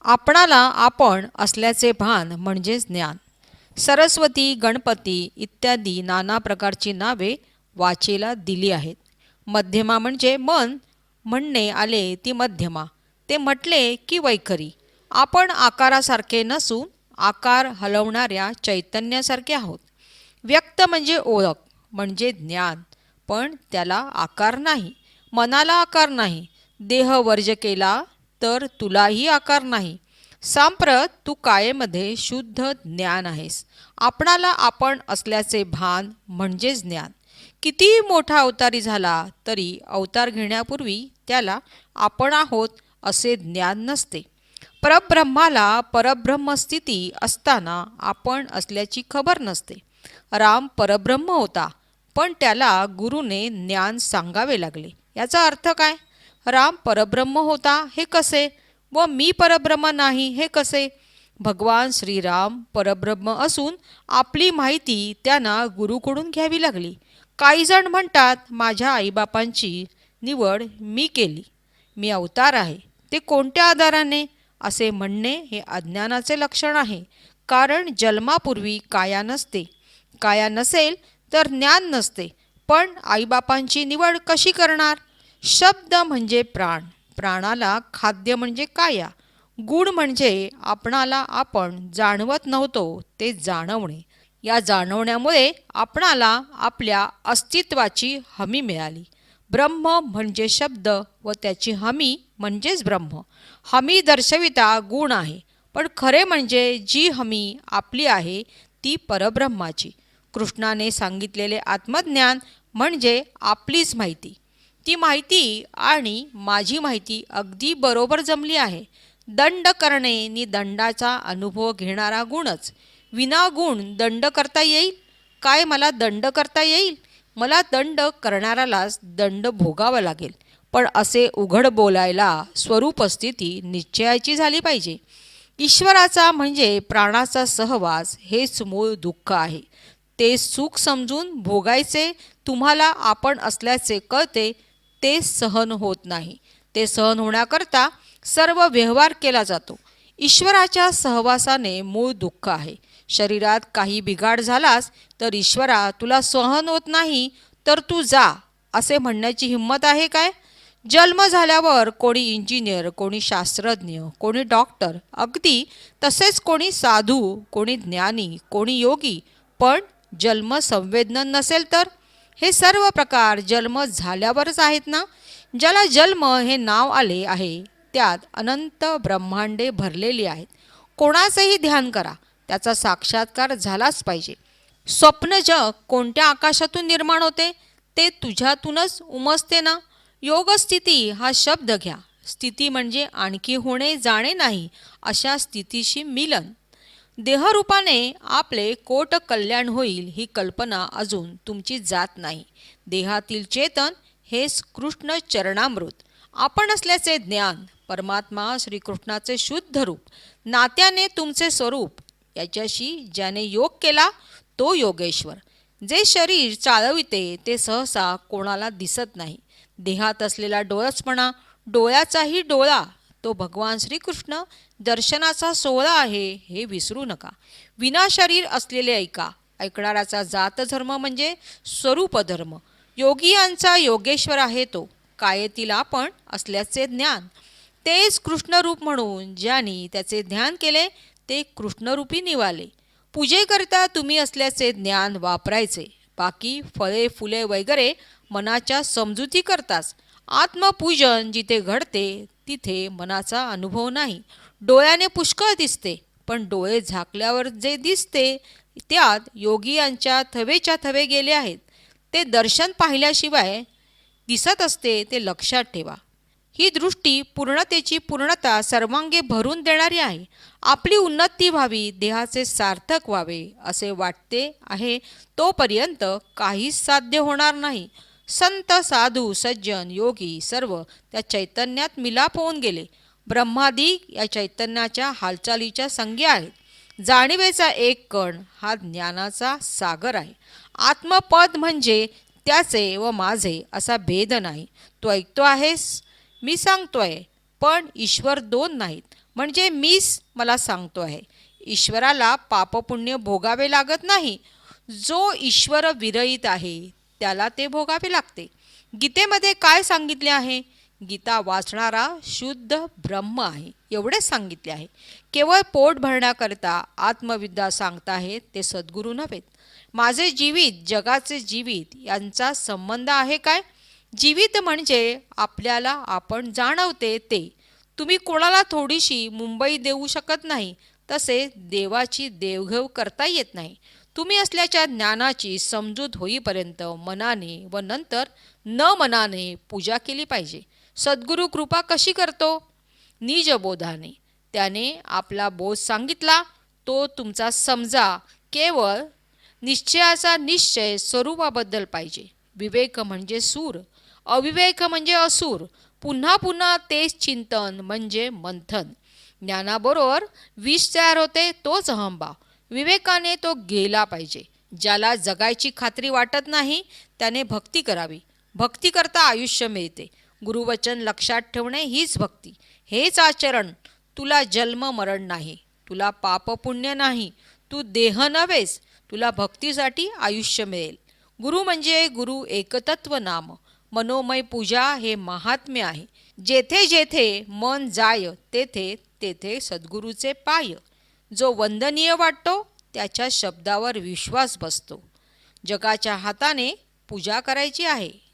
आपणाला आपण असल्याचे भान म्हणजेच ज्ञान. सरस्वती, गणपती इत्यादी नाना प्रकारची नावे वाचेला दिली आहेत. मध्यमा म्हणजे मन, म्हणणे आले ती मध्यमा, ते म्हटले की वैखरी. आपण आकारासारखे नसून आकार हलवणाऱ्या चैतन्यासारखे आहोत. व्यक्त म्हणजे ओळख म्हणजे ज्ञान, पण त्याला आकार नाही, मनाला आकार नाही. देह वर्ज केला तर तुलाही आकार नाही. सांप्रत तू कायेमध्ये शुद्ध ज्ञान आहेस. आपणाला आपण असल्याचे भान म्हणजे ज्ञान. कितीही मोठा अवतारी झाला तरी अवतार घेण्यापूर्वी त्याला आपण आहोत असे ज्ञान नसते. परब्रह्माला परब्रह्मस्थिती असताना आपण असल्याची खबर नसते. राम परब्रह्म होता, पण त्याला गुरुने ज्ञान सांगावे लागले. याचा अर्थ काय? राम परब्रह्म होता हे कसे, व मी परब्रह्म नाही हे कसे? भगवान श्रीराम परब्रह्म असून आपली माहिती त्यांना गुरुकडून घ्यावी लागली. काही जण म्हणतात माझ्या आईबापांची निवड मी केली, मी अवतार आहे, ते कोणत्या आधाराने? असे म्हणणे हे अज्ञानाचे लक्षण आहे. कारण जन्मापूर्वी काया नसते. काया नसेल तर ज्ञान नसते. पण आईबापांची निवड कशी करणार? शब्द म्हणजे प्राण, प्राणाला खाद्य म्हणजे काया. गुण म्हणजे आपणाला आपण जाणवत नव्हतो ते जाणवणे. या जाणवण्यामुळे आपणाला आपल्या अस्तित्वाची हमी मिळाली. ब्रह्म म्हणजे शब्द व त्याची हमी म्हणजेच ब्रह्म. हमी दर्शविता गुण आहे, पण खरे म्हणजे जी हमी आपली आहे ती परब्रह्माची. कृष्णाने सांगितलेले आत्मज्ञान म्हणजे आपलीच माहिती. ती माहिती आणि माझी माहिती अगदी बरोबर जमली आहे. दंड करणे नि दंडाचा अनुभव घेणारा गुणच. विना गुण दंड करता येईल काय? मला दंड करता येईल? मला दंड करणाऱ्यालाच दंड भोगावा लागेल. पण असे उघड बोलायला स्वरूपस्थिती निश्चयाची झाली पाहिजे. ईश्वराचा म्हणजे प्राणाचा सहवास हेच मूळ दुःख आहे. ते सुख समजून भोगायचे. तुम्हाला आपण असल्याचे कळते, ते सहन होत नाही. ते सहन होण्याकरता सर्व व्यवहार केला जातो. ईश्वराच्या सहवासाने मूळ दुःख आहे. शरीरात काही बिघाड झालास तर ईश्वरा तुला सहन होत नाही तर तू जा असे म्हणण्याची हिंमत आहे काय? जन्म झाल्यावर कोणी इंजिनियर, कोणी शास्त्रज्ञ, कोणी डॉक्टर, अगदी तसेच कोणी साधू, कोणी ज्ञानी, कोणी योगी. पण जन्म संवेदन नसेल तर? हे सर्व प्रकार जन्म झाल्यावरच आहेत ना. ज्याला जन्म हे नाव आले आहे त्यात अनंत ब्रह्मांडे भरलेली आहेत. कोणाचेही ध्यान करा, त्याचा साक्षात्कार झालाच पाहिजे. स्वप्न जग कोणत्या आकाशातून निर्माण होते? ते तुझ्यातूनच उमसते ना. योगस्थिती हा शब्द घ्या. स्थिती म्हणजे आणखी होणे जाणे नाही, अशा स्थितीशी मिलन. देहरूपाने आपले कोट कल्याण होईल ही कल्पना अजून तुमची जात नाही. देहातील चेतन हेच कृष्ण चरणामृत. आपण असल्याचे ज्ञान, परमात्मा श्रीकृष्णाचे शुद्ध रूप, नात्याने तुमचे स्वरूप, याच्याशी ज्याने योग केला तो योगेश्वर. जे शरीर चालविते ते सहसा कोणाला दिसत नाही. देहात असलेला डोळसपणा, डोळ्याचाही डोळा, तो भगवान श्रीकृष्ण दर्शनाचा सोहळा आहे हे विसरू नका. विनाशरीर असलेले ऐका. ऐकणाराचा जातधर्म म्हणजे स्वरूपधर्म. योगियांचा योगेश्वर आहे तो. कायेतील आपण असल्याचे ज्ञान, तेच कृष्णरूप म्हणून ज्यांनी त्याचे ध्यान केले ते कृष्णरूपी निवाले. पूजेकरिता तुम्ही असल्याचे ज्ञान वापरायचे. बाकी फळे फुले वगैरे मनाच्या समजुती करताच. आत्मपूजन जिथे घडते तिथे मनाचा अनुभव नाही. डोळ्याने पुष्कळ दिसते, पण डोळे झाकल्यावर जे दिसते त्यात योगियांच्या थवेच्या थवे गेले आहेत. ते दर्शन पाहिल्याशिवाय दिसत असते, ते लक्षात ठेवा. ही दृष्टी पूर्णतेची पूर्णता सर्वांगी भरून देणारी आहे. आपली उन्नती व्हावी, देहाचे सार्थक व्हावे असे वाटते आहे तोपर्यंत काहीच साध्य होणार नाही. संत, साधू, सज्जन, योगी सर्व त्या चैतन्यात मिलाप होऊन गेले. ब्रह्मादी या चैतन्याच्या हालचालीच्या संज्ञा आहेत. जाणीवेचा एक कण हा ज्ञानाचा सागर आहे. आत्मपद म्हणजे त्याचे व माझे असा भेद नाही. तू ऐकतो आहेस, मी सांगतोय, पण ईश्वर दोन नाहीत. म्हणजे मीच मला सांगतो आहे, ईश्वराला पापपुण्य भोगावे लागत नाही. जो ईश्वर विरहित आहे त्याला ते भोगावे लागते. गीतेमध्ये काय सांगितले आहे? गीता वाचणारा शुद्ध ब्रह्म आहे एवढेच सांगितले आहे. केवळ पोट भरण्याकरता आत्मविद्या सांगताहेत ते सद्गुरू नव्हेत. माझे जीवित जगाचे जीवित यांचा संबंध आहे काय? जीवित म्हणजे आपल्याला आपण जाणवते ते. तुम्ही कोणाला थोडीशी मुंबई देऊ शकत नाही, तसे देवाची देवघेव करता येत नाही. तुम्ही असल्याच्या ज्ञानाची समजूत होईपर्यंत मनाने व नंतर न मनाने पूजा केली पाहिजे. सद्गुरू कृपा कशी करतो? निजबोधाने. त्याने आपला बोध सांगितला तो तुमचा समजा. केवळ निश्चयाचा निश्चय स्वरूपाबद्दल पाहिजे. विवेक म्हणजे सूर, अविवेक म्हणजे असुर. पुन्हा पुन्हा तेच चिंतन म्हणजे मंथन. ज्ञानाबरोबर विष तयार होते तोच अहंभाव. विवेकाने तो गेला पाहिजे. ज्याला जगायची खात्री वाटत नाही त्याने भक्ती करावी. भक्ती करता आयुष्य मिळते. गुरुवचन लक्षात ठेवणे हीच भक्ती, हेच आचरण. तुला जन्म मरण नाही, तुला पाप पुण्य नाही, तू देह नव्हेस. तुला भक्तीसाठी आयुष्य मिळेल. गुरु म्हणजे गुरु एकतत्व नाम. मनोमय पूजा हे महात्म्य आहे. जेथे जेथे मन जाय तेथे तेथे सद्गुरूचे पाय. जो वंदनीय वाटतो त्याच्या शब्दावर विश्वास बसतो. जगाच्या हाताने पूजा करायची आहे.